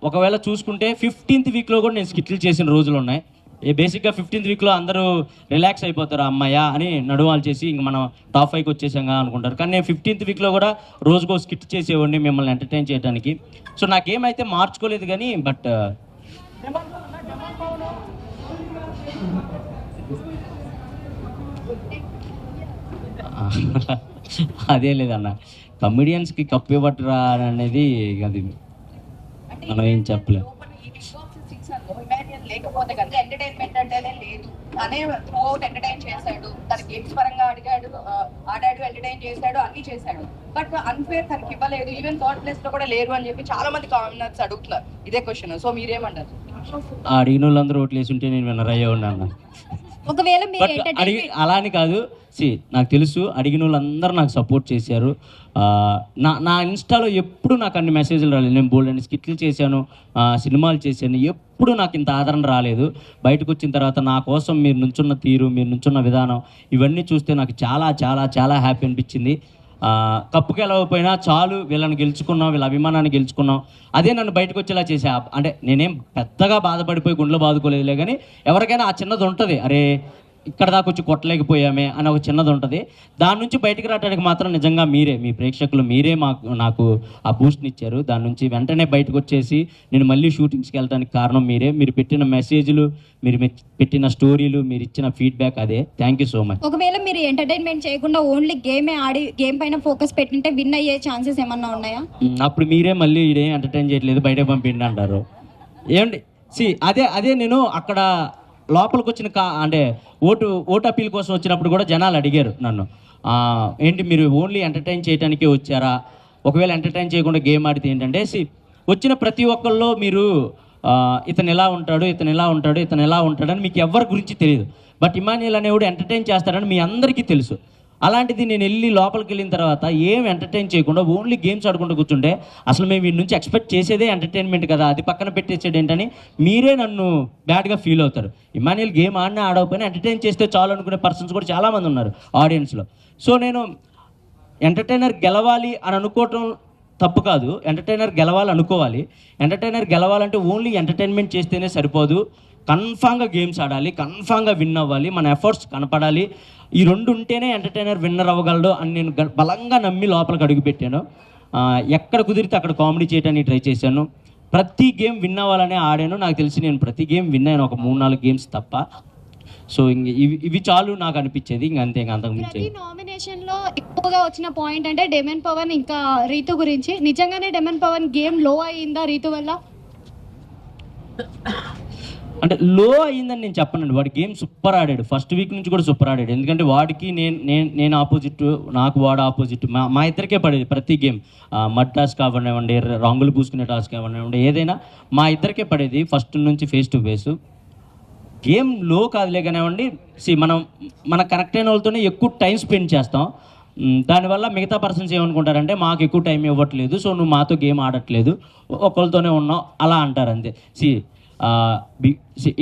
ఒకవేళ చూసుకుంటే 15th వీక్లో కూడా నేను స్కిట్లు చేసిన రోజులు ఉన్నాయి. బేసిక్గా 15th వీక్లో అందరూ రిలాక్స్ అయిపోతారు, అమ్మాయ అని నడువాలు చేసి ఇంక మనం టాప్ 5కి వచ్చేసాంగా అనుకుంటారు. కానీ నేను 15th వీక్లో కూడా రోజుకో స్కిట్ చేసేవాడిని మిమ్మల్ని ఎంటర్టైన్ చేయడానికి. సో నా గేమ్ అయితే మార్చుకోలేదు కానీ బట్ అదే లేదన్న, కమెడియన్స్కి కప్పు ఇవ్వట్రా అనేది అది మనం ఏం చెప్పలేము. లేకపోతే కనుక ఎంటర్టైన్మెంట్ అంటేనే లేదు, తనే త్రూ అవుట్ ఎంటర్టైన్ చేశాడు, తన గేమ్స్ పరంగా ఆడాడు, ఎంటర్టైన్ చేశాడు, అన్ని చేశాడు. బట్ అన్ఫేర్ తనకి ఇవ్వలేదు, ఈవెన్ థర్డ్ ప్లేస్ లో కూడా లేరు అని చెప్పి చాలా మంది కామెంట్స్ అడుగుతున్నారు ఇదే క్వశ్చన్. సో మీరేమంటారు? అడిగిన వాళ్ళందరూ ఓట్లు వేసి ఉంటే నేను విన్నర్ అయ్యే ఉన్నాను. ఒకవేళ అలా అని కాదు, నాకు తెలుసు అడిగిన వాళ్ళందరూ నాకు సపోర్ట్ చేశారు. నా ఇన్స్టాలో ఎప్పుడు నాకు అన్ని మెసేజ్లు రాలేదు. నేను బోల్డ్ అని స్కిట్లు చేశాను, సినిమాలు చేశాను, ఎప్పుడు నాకు ఇంత ఆదరణ రాలేదు. బయటకు వచ్చిన తర్వాత నా కోసం మీరు నుంచున్న తీరు, మీరు నుంచున్న విధానం, ఇవన్నీ చూస్తే నాకు చాలా చాలా చాలా హ్యాపీ అనిపించింది. కప్పుకి వెళ్ళకపోయినా చాలు, వీళ్ళని గెలుచుకున్నాం, వీళ్ళ అభిమానాన్ని గెలుచుకున్నాం, అదే నన్ను బయటకు వచ్చేలా చేసా. అంటే నేనేం పెద్దగా బాధపడిపోయి గుండెలో బాదుకోలేదులే, కానీ ఎవరికైనా ఆ చిన్నది ఉంటుంది, అరే ఇక్కడ దాకా వచ్చి కొట్టలేకపోయామే అని ఒక చిన్నది ఉంటుంది. దాని నుంచి బయటకు రావడానికి మాత్రం నిజంగా మీరే, మీ ప్రేక్షకులు మీరే నాకు ఆ బూస్ట్ని ఇచ్చారు. దాని నుంచి వెంటనే బయటకు వచ్చేసి నేను మళ్ళీ షూటింగ్స్కి వెళ్ళడానికి కారణం మీరే. మీరు పెట్టిన మెసేజ్లు, మీరు పెట్టిన స్టోరీలు, మీరు ఇచ్చిన ఫీడ్బ్యాక్, అదే. Thank you so much. ఒకవేళ మీరు ఎంటర్టైన్మెంట్ చేయకుండా ఓన్లీ గేమే ఆడి గేమ్ పైన ఫోకస్ పెట్టింటే విన్ అయ్యే ఛాన్సెస్ ఏమన్నా ఉన్నాయా? అప్పుడు మీరే మళ్ళీ ఇదేం ఎంటర్టైన్ చేయట్లేదు, బయటకు పంపిండి అంటారు. ఏమండి అదే నేను అక్కడ లోపలికి వచ్చిన అంటే ఓటు అప్పీల్ కోసం వచ్చినప్పుడు కూడా జనాలు అడిగారు నన్ను, ఏంటి మీరు ఓన్లీ ఎంటర్టైన్ చేయడానికే వచ్చారా? ఒకవేళ ఎంటర్టైన్ చేయకుండా గేమ్ ఆడితే ఏంటంటే వచ్చిన ప్రతి ఒక్కళ్ళు మీరు ఇతను ఎలా ఉంటాడు, ఇతను ఎలా ఉంటాడు, ఇతను ఎలా ఉంటాడని మీకు ఎవరి గురించి తెలియదు. బట్ ఇమాన్యుయల్ అనేవాడు ఎంటర్టైన్ చేస్తాడని మీ అందరికీ తెలుసు. అలాంటిది నేను వెళ్ళి లోపలికి వెళ్ళిన తర్వాత ఏం ఎంటర్టైన్ చేయకుండా ఓన్లీ గేమ్స్ ఆడుకుంటూ కూర్చుంటే అసలు మేము వీడి నుంచి ఎక్స్పెక్ట్ చేసేదే ఎంటర్టైన్మెంట్ కదా, అది పక్కన పెట్టేసేది ఏంటని మీరే నన్ను బ్యాడ్గా ఫీల్ అవుతారు. ఇమాన్యుయల్ గేమ్ ఆడినా ఆడకపోయినా ఎంటర్టైన్ చేస్తే చాలు అనుకునే పర్సన్స్ కూడా చాలామంది ఉన్నారు ఆడియన్స్లో. సో నేను ఎంటర్టైనర్ గెలవాలి అని అనుకోవటం తప్పు కాదు, ఎంటర్టైనర్ గెలవాలి అనుకోవాలి. ఎంటర్టైనర్ గెలవాలంటే ఓన్లీ ఎంటర్టైన్మెంట్ చేస్తేనే సరిపోదు, కన్ఫామ్గా గేమ్స్ ఆడాలి, కన్ఫామ్గా విన్ అవ్వాలి, మన ఎఫర్ట్స్ కనపడాలి. ఈ రెండు ఉంటేనే ఎంటర్టైనర్ విన్నర్ అవ్వగలడు అని నేను బలంగా నమ్మి లోపలికి అడుగుపెట్టాను. ఎక్కడ కుదిరితే అక్కడ కామెడీ చేయడానికి ట్రై చేశాను. ప్రతి గేమ్ విన్ అవ్వాలనే ఆడాను. నాకు తెలిసి నేను ప్రతి గేమ్ విన్ అయ్యాను, ఒక 3-4 గేమ్స్ తప్ప. సో ఇవి చాలు నాకు అనిపించేది, అంతే, అంతకు మించి. నామినేషన్లో ఎక్కువగా వచ్చిన పాయింట్ అంటే డెమన్ పవన్ ఇంకా రీతు గురించి. నిజంగానే డెమన్ పవన్ గేమ్ లో అయ్యిందా రీతు వల్ల? అంటే లో అయ్యిందని నేను చెప్పనండి, వాడి గేమ్ సూపర్ ఆడాడు, ఫస్ట్ వీక్ నుంచి కూడా సూపర్ ఆడాడు. ఎందుకంటే వాడికి నేను ఆపోజిట్, నాకు వాడు ఆపోజిట్, మా ఇద్దరికే పడేది ప్రతి గేమ్. మడ్ టాస్క్ కావనివ్వండి, రంగులు పూసుకునే టాస్క్ కావనివ్వండి, ఏదైనా మా ఇద్దరికే పడేది ఫస్ట్ నుంచి ఫేస్ టు ఫేస్. గేమ్ లో కాదులే కానివ్వండి, మనకు కనెక్ట్ అయిన వాళ్ళతోనే ఎక్కువ టైం స్పెండ్ చేస్తాం. దానివల్ల మిగతా పర్సన్స్ ఏమనుకుంటారంటే మాకు ఎక్కువ టైం ఇవ్వట్లేదు, సో నువ్వు మాతో గేమ్ ఆడట్లేదు, ఒకరితోనే ఉన్నావు అలా అంటారు అంతే.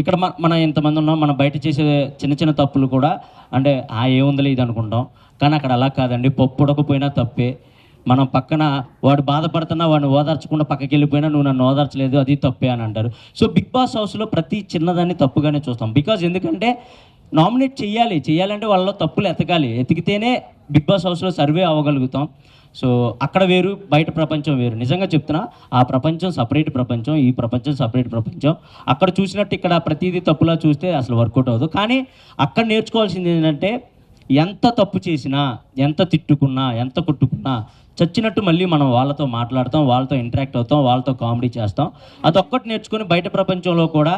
ఇక్కడ మన ఎంతమంది ఉన్నాం, మనం బయట చేసే చిన్న చిన్న తప్పులు కూడా అంటే ఏముందలే ఇది అనుకుంటాం, కానీ అక్కడ అలా కాదండి. పప్పు ఉడకపోయినా తప్పే. మనం పక్కన వాడు బాధపడుతున్నా వాడిని ఓదార్చకుండా పక్కకి వెళ్ళిపోయినా నువ్వు నన్ను ఓదార్చలేదు, అది తప్పే అని అంటారు. సో బిగ్ బాస్ హౌస్లో ప్రతి చిన్నదాన్ని తప్పుగానే చూస్తాం. బికాజ్ ఎందుకంటే నామినేట్ చేయాలంటే వాళ్ళలో తప్పులు ఎతికితేనే బిగ్ బాస్ హౌస్లో సర్వే అవ్వగలుగుతాం. సో అక్కడ వేరు, బయట ప్రపంచం వేరు. నిజంగా చెప్తున్నా, ఆ ప్రపంచం సపరేట్ ప్రపంచం, ఈ ప్రపంచం సపరేట్ ప్రపంచం. అక్కడ చూసినట్టు ఇక్కడ ప్రతిదీ తప్పులా చూస్తే అసలు వర్కౌట్ అవ్వదు. కానీ అక్కడ నేర్చుకోవాల్సింది ఏంటంటే ఎంత తప్పు చేసినా, ఎంత తిట్టుకున్నా, ఎంత కొట్టుకున్నా చచ్చినట్టు మళ్ళీ మనం వాళ్ళతో మాట్లాడతాం, వాళ్ళతో ఇంటరాక్ట్ అవుతాం, వాళ్ళతో కామెడీ చేస్తాం. అదొక్కటి నేర్చుకొని బయట ప్రపంచంలో కూడా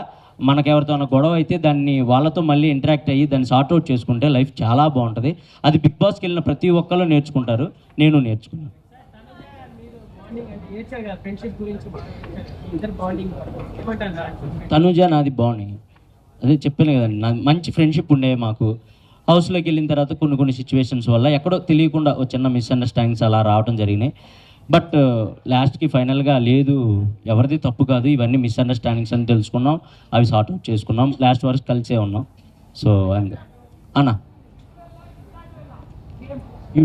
మనకెవరితో గొడవ అయితే దాన్ని వాళ్ళతో మళ్ళీ ఇంటరాక్ట్ అయ్యి దాన్ని సార్ట్అవుట్ చేసుకుంటే లైఫ్ చాలా బాగుంటుంది. అది బిగ్ బాస్కి వెళ్ళిన ప్రతి ఒక్కళ్ళు నేర్చుకుంటారు, నేను నేర్చుకున్నాను. తనుజ నాది బాగుంది, అదే చెప్పాను కదండి, మంచి ఫ్రెండ్షిప్ ఉండే మాకు. హౌస్లోకి వెళ్ళిన తర్వాత కొన్ని సిచ్యువేషన్స్ వల్ల ఎక్కడో తెలియకుండా ఒక చిన్న మిస్అండర్స్టాండింగ్స్ అలా రావడం జరిగినాయి. బట్ లాస్ట్కి ఫైనల్గా లేదు, ఎవరిది తప్పు కాదు, ఇవన్నీ మిస్అండర్స్టాండింగ్స్ అని తెలుసుకున్నాం, అవి సార్ట్అవుట్ చేసుకున్నాం, లాస్ట్ వరకు కలిసే ఉన్నాం. సో అండ్ అన్నా you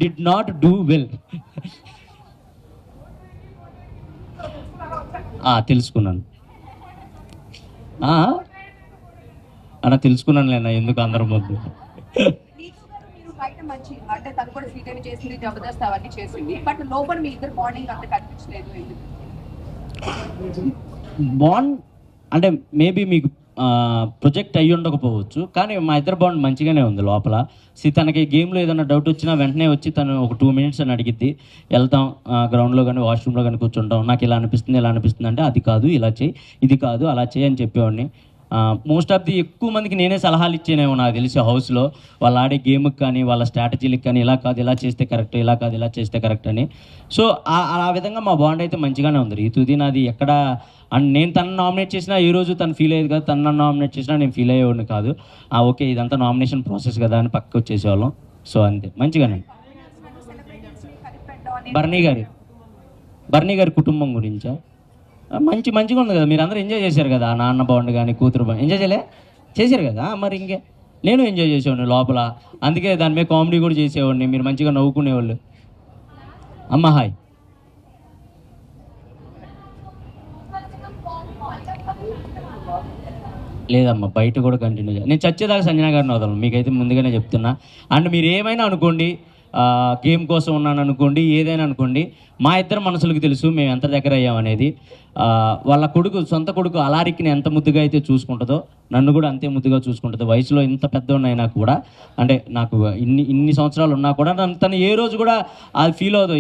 did not do well. తెలుసుకున్నాను అన్న, తెలుసుకున్నాను లేనా, ఎందుకు అందరం వద్దు. బయట మంచి అంటే తను కూడా శ్రీదేవి చేసింది, జబర్దస్త్ అవన్నీ చేసింది, బట్ లోపల మీ ఇద్దరు బాండింగ్ అంత కనిపించలేదు. బాండ్ అంటే మేబీ మీకు ప్రొజెక్ట్ అయ్యి ఉండకపోవచ్చు, కానీ మా ఇద్దరు బాండ్ మంచిగానే ఉంది లోపల. తనకి గేమ్లో ఏదైనా డౌట్ వచ్చినా వెంటనే వచ్చి తను ఒక 2 minutes అని అడిగిద్ది, వెళ్తాం గ్రౌండ్లో కానీ వాష్రూమ్లో కానీ కూర్చుంటాం, నాకు ఇలా అనిపిస్తుంది అంటే అది కాదు ఇలా చేయి, ఇది కాదు అలా చేయి అని చెప్పేవాడిని. మోస్ట్ ఆఫ్ ది ఎక్కువ మందికి నేనే సలహాలు ఇచ్చేనేమో నాకు తెలిసి హౌస్లో, వాళ్ళు ఆడే గేమ్కి కానీ వాళ్ళ స్ట్రాటజీలకు కానీ ఇలా కాదు ఇలా చేస్తే కరెక్ట్, ఇలా కాదు ఇలా చేస్తే కరెక్ట్ అని. సో ఆ విధంగా మా బాండ్ అయితే మంచిగానే ఉంది. రీతుది నాది ఎక్కడ అండ్ నేను తను నామినేట్ చేసినా ఏ రోజు తను ఫీల్ అయ్యేది కాదు, తను నన్ను నామినేట్ చేసినా నేను ఫీల్ అయ్యేవాడిని కాదు. ఓకే ఇదంతా నామినేషన్ ప్రాసెస్ కదా అని పక్కకు వచ్చేసేవాళ్ళం. సో అంతే, మంచిగానే. బర్నీ గారి కుటుంబం గురించా మంచిగా ఉంది కదా, మీరు అందరూ ఎంజాయ్ చేశారు కదా, నాన్న బాండ్ కానీ కూతురు బాండ్ ఎంజాయ్ చేశారు కదా, మరి ఇంకే నేను ఎంజాయ్ చేసేవాడిని లోపల, అందుకే దాని మీద కామెడీ కూడా చేసేవాడిని, మీరు మంచిగా నవ్వుకునేవాళ్ళు. అమ్మ హాయ్. లేదమ్మా, బయట కూడా కంటిన్యూ నేను చచ్చేదాకా సంజన గారిని వదలను, మీకైతే ముందుగానే చెప్తున్నా. అండ్ మీరు ఏమైనా అనుకోండి, గేమ్ కోసం ఉన్నాను అనుకోండి, ఏదైనా అనుకోండి, మా ఇద్దరు మనసులకు తెలుసు మేము ఎంత దగ్గర అయ్యామనేది. వాళ్ళ సొంత కొడుకు అలారిక్ని ఎంత ముద్దుగా అయితే చూసుకుంటుందో నన్ను కూడా అంతే ముద్దుగా చూసుకుంటుంది. వయసులో ఇంత పెద్ద ఉన్నాయినా కూడా, అంటే నాకు ఇన్ని సంవత్సరాలు ఉన్నా కూడా తను ఏ రోజు కూడా అది ఫీల్ అవ్వదు,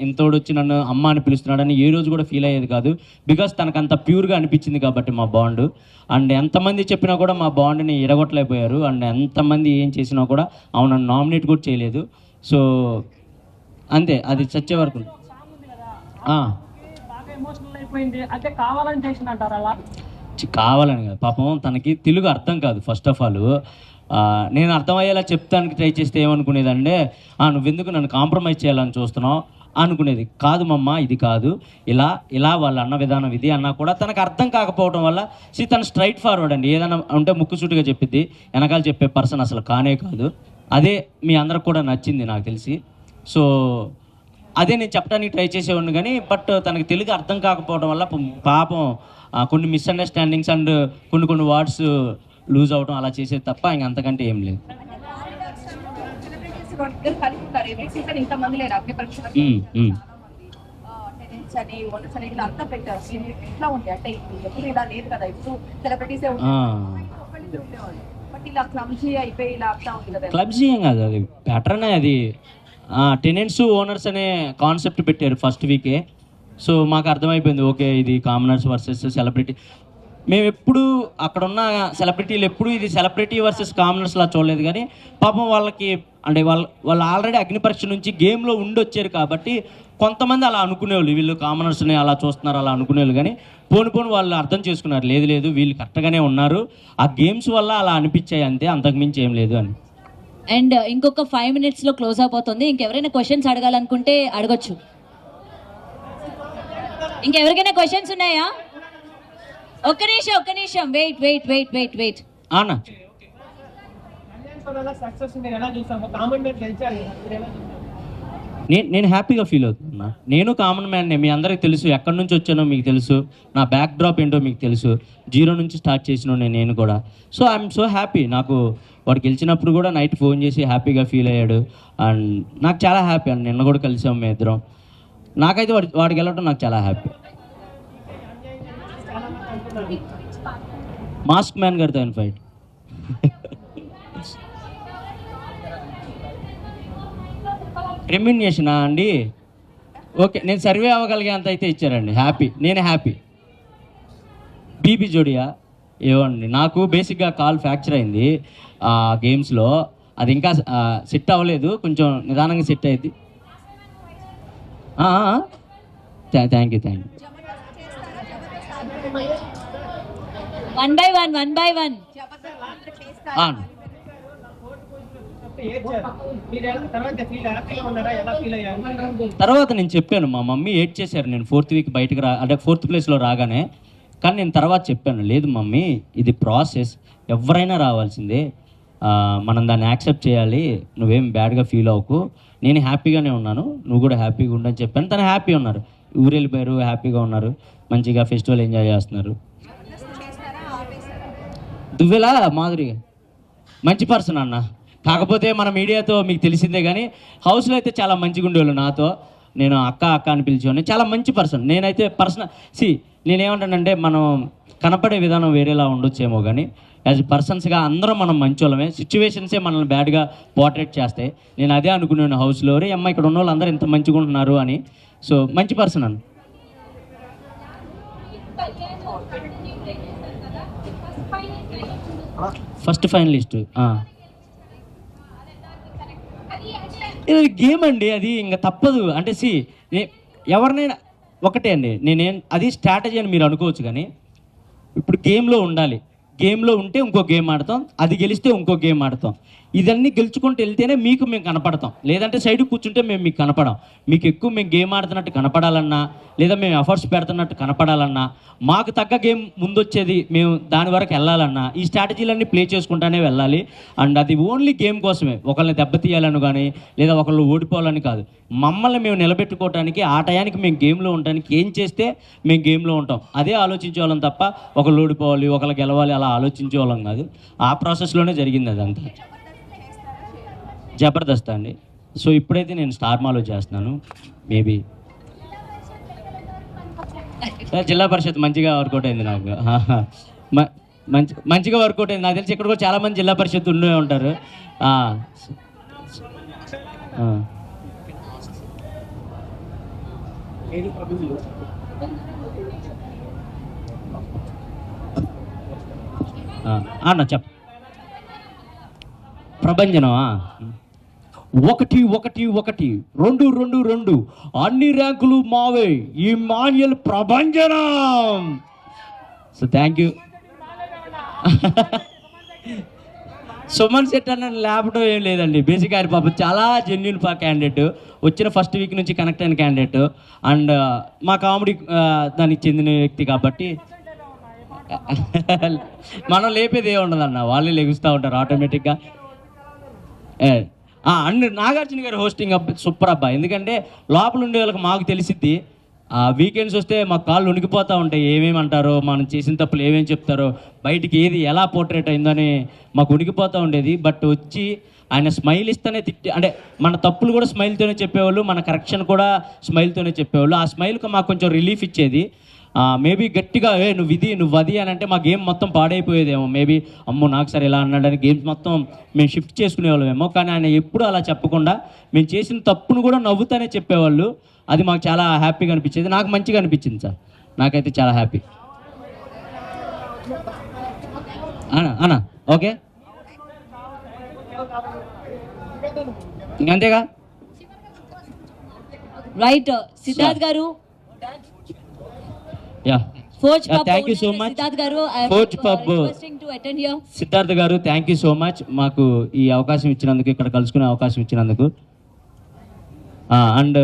ఇంతోడు వచ్చి నన్ను అమ్మ అని పిలుస్తున్నాడని ఏ రోజు కూడా ఫీల్ అయ్యేది కాదు. బికాస్ తనకు అంత ప్యూర్గా అనిపించింది కాబట్టి మా బాండ్. అండ్ ఎంతమంది చెప్పినా కూడా మా బాండ్ని ఎడగొట్టలేకపోయారు. అండ్ ఎంతమంది ఏం చేసినా కూడా నన్ను నామినేట్ కూడా చేయలేదు. సో అంతే, అది చచ్చే వరకు. కావాలని కాదు, పాపం తనకి తెలుగు అర్థం కాదు. ఫస్ట్ ఆఫ్ ఆల్ నేను అర్థమయ్యేలా చెప్తానికి ట్రై చేస్తే ఏమనుకునేదంటే, నువ్వెందుకు నన్ను కాంప్రమైజ్ చేయాలని చూస్తున్నావు అనుకునేది. కాదు మమ్మ, ఇది కాదు, ఇలా వాళ్ళ అన్న విధానం ఇది అన్నా కూడా తనకు అర్థం కాకపోవడం వల్ల తను స్ట్రైట్ ఫార్వర్డ్ అండి. ఏదైనా ఉంటే ముక్కుసూటిగా చెప్పిద్ది, వెనకాల చెప్పే పర్సన్ అసలు కానే కాదు. అదే మీ అందరికి కూడా నచ్చింది నాకు తెలిసి. సో అదే నేను చెప్పడానికి ట్రై చేసేవాడిని, కానీ బట్ తనకి తెలుగు అర్థం కాకపోవడం వల్ల పాపం కొన్ని మిస్అండర్స్టాండింగ్స్ అండ్ కొన్ని వర్డ్స్ లూజ్ అవడం అలా చేసేది తప్ప ఇంక అంతకంటే ఏం లేదు. క్లబ్స్ ఏం కాదు, అది ప్యాటర్న్. అది టెనెంట్స్ ఓనర్స్ అనే కాన్సెప్ట్ పెట్టారు ఫస్ట్ వీకే. సో మాకు అర్థమైపోయింది, ఓకే ఇది కామనర్స్ వర్సెస్ సెలబ్రిటీ. మేము ఎప్పుడు అక్కడ ఉన్న సెలబ్రిటీలు ఎప్పుడు ఇది సెలబ్రిటీ వర్సెస్ కామనర్స్లా చూడలేదు, కానీ పాపం వాళ్ళకి అంటే వాళ్ళు ఆల్రెడీ అగ్నిపరీక్ష నుంచి గేమ్లో ఉండొచ్చారు కాబట్టి కొంతమంది అలా అనుకునేవాళ్ళు, వీళ్ళు కామనర్స్ని అలా చూస్తున్నారు అలా అనుకునేవాళ్ళు. కానీ పోను వాళ్ళు అర్థం చేసుకున్నారు, లేదు వీళ్ళు కరెక్ట్గానే ఉన్నారు, ఆ గేమ్స్ వల్ల అలా అనిపించాయి అంతే, అంతకుమించి ఏం లేదు అని. అండ్ ఇంకొక 5 minutes లో క్లోజ్ అయిపోతుంది. ఇంకెవరైనా క్వశ్చన్స్ అడగాలనుకుంటే అడగొచ్చు. ఇంకెవరికైనా క్వశ్చన్స్ ఉన్నాయా? ఒక్క నిమిషం వెయిట్. అన్న సక్సెస్ మీరు ఎలా చూసాము? కామన్ మ్యాన్ గెలిచారు కదా, మీరు ఎలా చూసారు? నేను హ్యాపీగా ఫీల్ అవుతున్నా. నేను కామన్ మ్యాన్నే, మీ అందరికీ తెలుసు ఎక్కడి నుంచి వచ్చానో మీకు తెలుసు, నా బ్యాక్ డ్రాప్ ఏంటో మీకు తెలుసు, 0 నుంచి స్టార్ట్ చేసిన నేను కూడా. So I'm so happy. నాకు వాడు గెలిచినప్పుడు కూడా నైట్ ఫోన్ చేసి హ్యాపీగా ఫీల్ అయ్యాడు. అండ్ నాకు చాలా హ్యాపీ అండి. నిన్న కూడా కలిసాం మేము ఇద్దరం. నాకైతే వాడికి వెళ్ళడం నాకు చాలా హ్యాపీ. మాస్క్ మ్యాన్ గారితో ఆయన ఫైట్. రెమ్యునేషనా అండి? ఓకే, నేను సర్వే అవ్వగలిగే అంత అయితే ఇచ్చారండి. హ్యాపీ, నేను హ్యాపీ. బీబీ జోడియా ఏవండి, నాకు బేసిక్గా కాల్ ఫ్రాక్చర్ అయింది గేమ్స్లో. అది ఇంకా సెట్ అవ్వలేదు, కొంచెం నిదానంగా సెట్ అయ్యింది. Thank you. One by one. తర్వాత నేను చెప్పాను, మా మమ్మీ ఏడ్ చేశారు. నేను 4th వీక్ బయటకు అంటే 4th ప్లేస్లో రాగానే. కానీ నేను తర్వాత చెప్పాను, లేదు మమ్మీ ఇది ప్రాసెస్, ఎవరైనా రావాల్సిందే, మనం దాన్ని యాక్సెప్ట్ చేయాలి, నువ్వేం బ్యాడ్గా ఫీల్ అవ్వకు, నేను హ్యాపీగానే ఉన్నాను, నువ్వు కూడా హ్యాపీగా ఉండని చెప్పాను. తను హ్యాపీ ఉన్నారు, ఊరు వెళ్ళిపోయారు, హ్యాపీగా ఉన్నారు, మంచిగా ఫెస్టివల్ ఎంజాయ్ చేస్తున్నారు. దువ్వెలా మాధురి మంచి పర్సన్ అన్న. కాకపోతే మన మీడియాతో మీకు తెలిసిందే, కానీ హౌస్లో అయితే చాలా మంచిగా ఉండేవాళ్ళు నాతో. నేను అక్క అని పిలిచేవాడిని. చాలా మంచి పర్సన్. నేనైతే నేనేమంటానంటే, మనం కనపడే విధానం వేరేలా ఉండొచ్చేమో, కానీ యాజ్ పర్సన్స్గా అందరం మనం మంచోళ్ళమే. సిచ్యువేషన్సే మనల్ని బ్యాడ్గా పోర్ట్రేట్ చేస్తాయి. నేను అదే అనుకున్నాను హౌస్లో, రే అమ్మ ఇక్కడ ఉన్న వాళ్ళు అందరూ ఎంత మంచిగా ఉంటున్నారు అని. సో మంచి పర్సన్ అన్న. ఫస్ట్ ఫైనలిస్ట్ ఇది గేమ్ అండి, అది ఇంకా తప్పదు. అంటే ఎవరినైనా ఒకటే అండి, అది స్ట్రాటజీ అని మీరు అనుకోవచ్చు, కానీ ఇప్పుడు గేమ్లో ఉండాలి. గేమ్లో ఉంటే ఇంకో గేమ్ ఆడతాం, అది గెలిస్తే ఇంకో గేమ్ ఆడతాం. ఇదన్నీ గెలుచుకుంటూ వెళ్తేనే మేము కనపడతాం. లేదంటే సైడ్కి కూర్చుంటే మేము మీకు కనపడాం. మీకు ఎక్కువ మేము గేమ్ ఆడుతున్నట్టు కనపడాలన్నా, లేదా మేము ఎఫర్ట్స్ పెడుతున్నట్టు కనపడాలన్నా, మాకు తగ్గ గేమ్ ముందొచ్చేది మేము దాని వరకు వెళ్ళాలన్నా, ఈ స్ట్రాటజీలన్నీ ప్లే చేసుకుంటానే వెళ్ళాలి. అండ్ అది ఓన్లీ గేమ్ కోసమే, ఒకళ్ళని దెబ్బతీయాలని కానీ, లేదా ఒకళ్ళు ఓడిపోవాలని కాదు. మమ్మల్ని మేము నిలబెట్టుకోవడానికి, ఆ టయానికి మేము గేమ్లో ఉండడానికి ఏం చేస్తే మేము గేమ్లో ఉంటాం, అదే ఆలోచించేవాళ్ళం తప్ప ఒకళ్ళు ఓడిపోవాలి, ఒకళ్ళు గెలవాలి అలా ఆలోచించేవాళ్ళం కాదు. ఆ ప్రాసెస్లోనే జరిగింది అదంతా. జబర్దస్త్ అండి. సో ఇప్పుడైతే నేను స్టార్ మాలో చేస్తున్నాను. మేబీ జిల్లా పరిషత్ మంచిగా వర్కౌట్ అయింది నాకు. మంచిగా వర్కౌట్ అయింది. నాకు తెలిసి ఇక్కడ కూడా చాలామంది జిల్లా పరిషత్ ఉండే ఉంటారు. అన్న చెప్ప ప్రభంజనమా? 1 2 అన్ని ర్యాంకులు మావే, ఈ మాన్యుల్ ప్రభంజనం. So thank you. Suman Shetty అన్న లేపడం ఏం లేదండి. బేసిక్ ఆయన పాపం చాలా జెన్యున్ క్యాండిడేట్, వచ్చిన ఫస్ట్ వీక్ నుంచి కనెక్ట్ అయిన క్యాండిడేట్. అండ్ మా కామెడీ దానికి చెందిన వ్యక్తి కాబట్టి మనం లేపేది ఏ ఉండదన్న, వాళ్ళే లెగుస్తూ ఉంటారు ఆటోమేటిక్గా. అండ్ నాగార్జున గారి హోస్టింగ్ సూపర్ అబ్బా. ఎందుకంటే లోపల ఉండే వాళ్ళకి మాకు తెలిసిద్ది, వీకెండ్స్ వస్తే మాకు కాళ్ళు ఉనికిపోతూ ఉంటాయి, ఏమేమి అంటారో, మనం చేసిన తప్పులు ఏమేమి చెప్తారో, బయటికి ఏది ఎలా పోర్ట్రేట్ అయిందని మాకు ఉనికిపోతూ ఉండేది. బట్ వచ్చి ఆయన స్మైల్ ఇస్తేనే అంటే మన తప్పులు కూడా స్మైల్తోనే చెప్పేవాళ్ళు, మన కరెక్షన్ కూడా స్మైల్తోనే చెప్పేవాళ్ళు. ఆ స్మైల్కి మాకు కొంచెం రిలీఫ్ ఇచ్చేది. మేబీ గట్టిగా నువ్వు అది అని అంటే మా గేమ్ మొత్తం పాడైపోయేదేమో. మేబీ అమ్మో నాకు సరే ఇలా అన్నాడని గేమ్స్ మొత్తం మేము షిఫ్ట్ చేసుకునేవాళ్ళమేమో. కానీ ఆయన ఎప్పుడూ అలా చెప్పకుండా మేము చేసిన తప్పును కూడా నవ్వుతానే చెప్పేవాళ్ళు. అది మాకు చాలా హ్యాపీగా అనిపించేది. నాకు మంచిగా అనిపించింది సార్, నాకైతే చాలా హ్యాపీ. అన్నా okay, ఇంకంతేగా. Right Siddharth garu. Yeah forge pub thank you so much Siddharth garu forge pub requesting to attend here. Siddharth garu thank you so much మాకు ఈ అవకాశం ఇచ్చినందుకు, ఇక్కడ కలుసుకునే అవకాశం ఇచ్చినందుకు. అండ్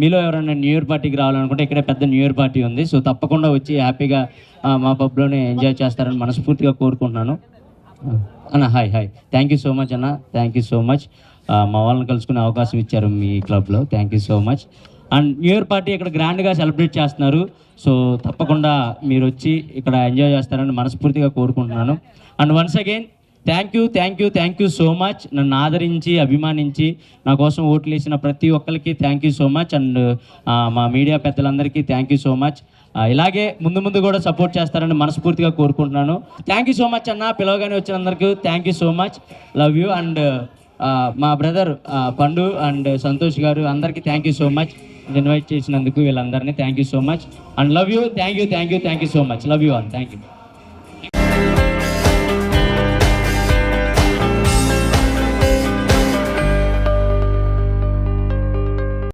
మీలో ఎవరైనా న్యూ ఇయర్ పార్టీకి రావాలనుకుంటే ఇక్కడే పెద్ద న్యూ ఇయర్ పార్టీ ఉంది. సో తప్పకుండా వచ్చి హ్యాపీగా మా పబ్లోనే ఎంజాయ్ చేస్తారని మనస్ఫూర్తిగా కోరుకుంటున్నాను. అన్న hi thank you so much అన్న, థ్యాంక్ యూ సో మచ్. మా వాళ్ళని కలుసుకునే అవకాశం ఇచ్చారు మీ క్లబ్లో, thank you so much. And new year party ఇక్కడ గ్రాండ్గా సెలబ్రేట్ చేస్తున్నారు. సో తప్పకుండా మీరు వచ్చి ఇక్కడ ఎంజాయ్ చేస్తారని మనస్ఫూర్తిగా కోరుకుంటున్నాను. And once again thank you so much. నన్ను ఆదరించి అభిమానించి నా కోసం ఓట్లు వేసిన ప్రతి ఒక్కరికి thank you so much. And మా మీడియా పెద్దలందరికీ థ్యాంక్ యూ సో మచ్. ఇలాగే ముందు కూడా సపోర్ట్ చేస్తారని మనస్ఫూర్తిగా కోరుకుంటున్నాను. థ్యాంక్ యూ సో మచ్ అన్న, పిలవగానే వచ్చినందరికీ thank you so much, love you. And మా బ్రదర్ పండు అండ్ సంతోష్ గారు అందరికీ thank you so much invite చేసినందుకు, వీళ్ళందరినీ thank you so much. And love you, thank you so much, love you all, thank you.